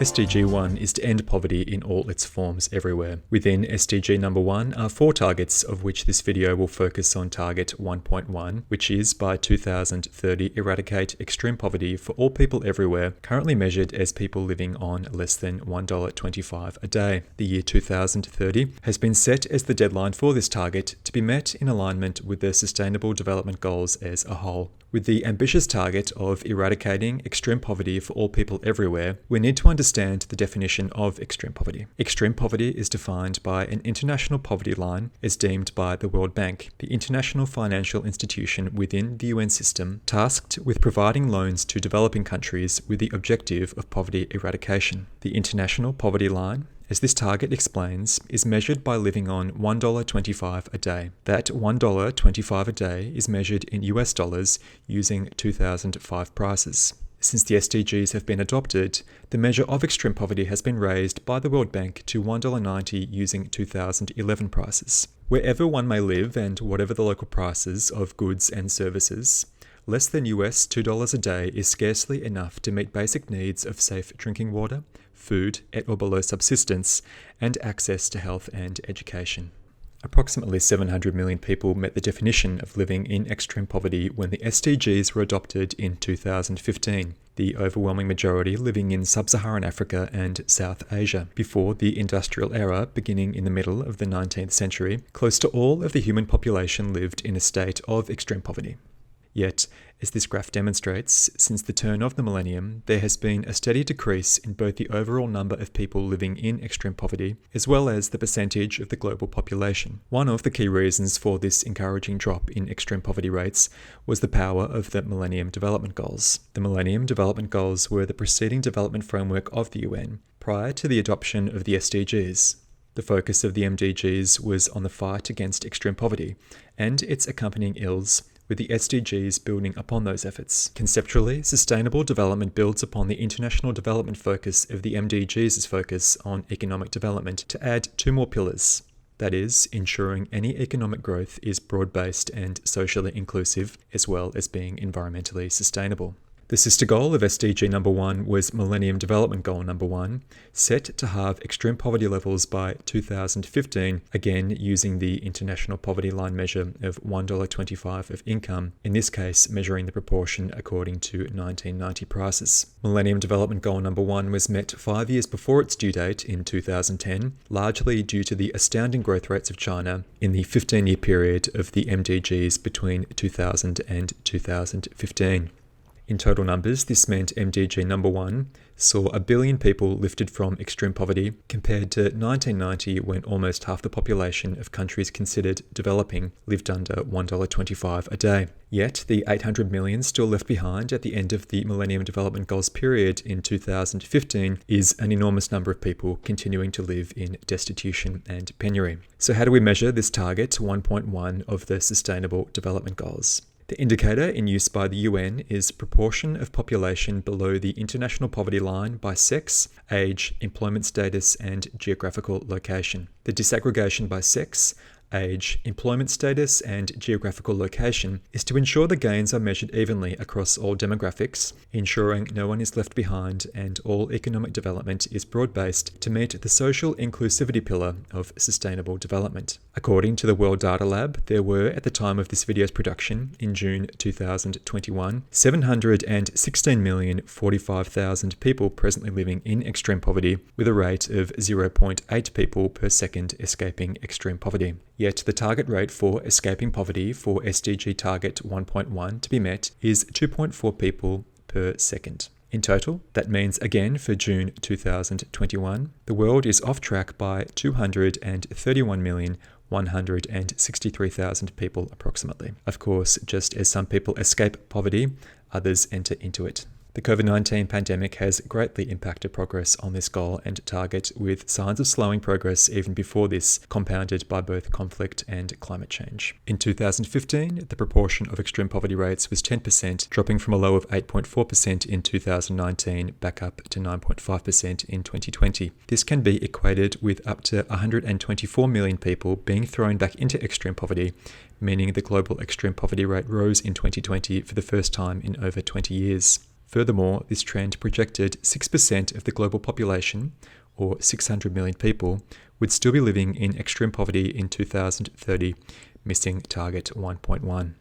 SDG 1 is to end poverty in all its forms everywhere. Within SDG number 1 are 4 targets, of which this video will focus on target 1.1, which is by 2030 eradicate extreme poverty for all people everywhere, currently measured as people living on less than $1.25 a day. The year 2030 has been set as the deadline for this target to be met in alignment with the Sustainable Development Goals as a whole. With the ambitious target of eradicating extreme poverty for all people everywhere, we need to understand the definition of extreme poverty. Extreme poverty is defined by an international poverty line as deemed by the World Bank, the international financial institution within the UN system tasked with providing loans to developing countries with the objective of poverty eradication. The international poverty line, as this target explains, is measured by living on $1.25 a day. That $1.25 a day is measured in US dollars using 2005 prices. Since the SDGs have been adopted, the measure of extreme poverty has been raised by the World Bank to $1.90 using 2011 prices. Wherever one may live and whatever the local prices of goods and services, less than US $2 a day is scarcely enough to meet basic needs of safe drinking water, food at or below subsistence, and access to health and education. Approximately 700 million people met the definition of living in extreme poverty when the SDGs were adopted in 2015, the overwhelming majority living in sub-Saharan Africa and South Asia. Before the industrial era, beginning in the middle of the 19th century, close to all of the human population lived in a state of extreme poverty. Yet, as this graph demonstrates, since the turn of the millennium, there has been a steady decrease in both the overall number of people living in extreme poverty, as well as the percentage of the global population. One of the key reasons for this encouraging drop in extreme poverty rates was the power of the Millennium Development Goals. The Millennium Development Goals were the preceding development framework of the UN, prior to the adoption of the SDGs. The focus of the MDGs was on the fight against extreme poverty and its accompanying ills, with the SDGs building upon those efforts. Conceptually, sustainable development builds upon the international development focus of the MDGs' focus on economic development to add 2 more pillars. That is, ensuring any economic growth is broad-based and socially inclusive, as well as being environmentally sustainable. The sister goal of SDG number 1 was Millennium Development Goal number 1, set to halve extreme poverty levels by 2015, again using the international poverty line measure of $1.25 of income, in this case measuring the proportion according to 1990 prices. Millennium Development Goal number 1 was met 5 years before its due date in 2010, largely due to the astounding growth rates of China in the 15-year period of the MDGs between 2000 and 2015. In total numbers, this meant MDG number 1 saw 1 billion people lifted from extreme poverty, compared to 1990 when almost half the population of countries considered developing lived under $1.25 a day. Yet, the 800 million still left behind at the end of the Millennium Development Goals period in 2015 is an enormous number of people continuing to live in destitution and penury. So how do we measure this target 1.1 of the Sustainable Development Goals? The indicator in use by the UN is proportion of population below the international poverty line by sex, age, employment status, and geographical location. The disaggregation by sex, age, employment status, and geographical location is to ensure the gains are measured evenly across all demographics, ensuring no one is left behind and all economic development is broad-based to meet the social inclusivity pillar of sustainable development. According to the World Data Lab, there were, at the time of this video's production, in June 2021, 716,045,000 people presently living in extreme poverty, with a rate of 0.8 people per second escaping extreme poverty. Yet the target rate for escaping poverty for SDG target 1.1 to be met is 2.4 people per second. In total, that means again for June 2021, the world is off track by 231,163,000 people approximately. Of course, just as some people escape poverty, others enter into it. The COVID-19 pandemic has greatly impacted progress on this goal and target, with signs of slowing progress even before this, compounded by both conflict and climate change. In 2015, the proportion of extreme poverty rates was 10%, dropping from a low of 8.4% in 2019 back up to 9.5% in 2020. This can be equated with up to 124 million people being thrown back into extreme poverty, meaning the global extreme poverty rate rose in 2020 for the first time in over 20 years. Furthermore, this trend projected 6% of the global population, or 600 million people, would still be living in extreme poverty in 2030, missing target 1.1.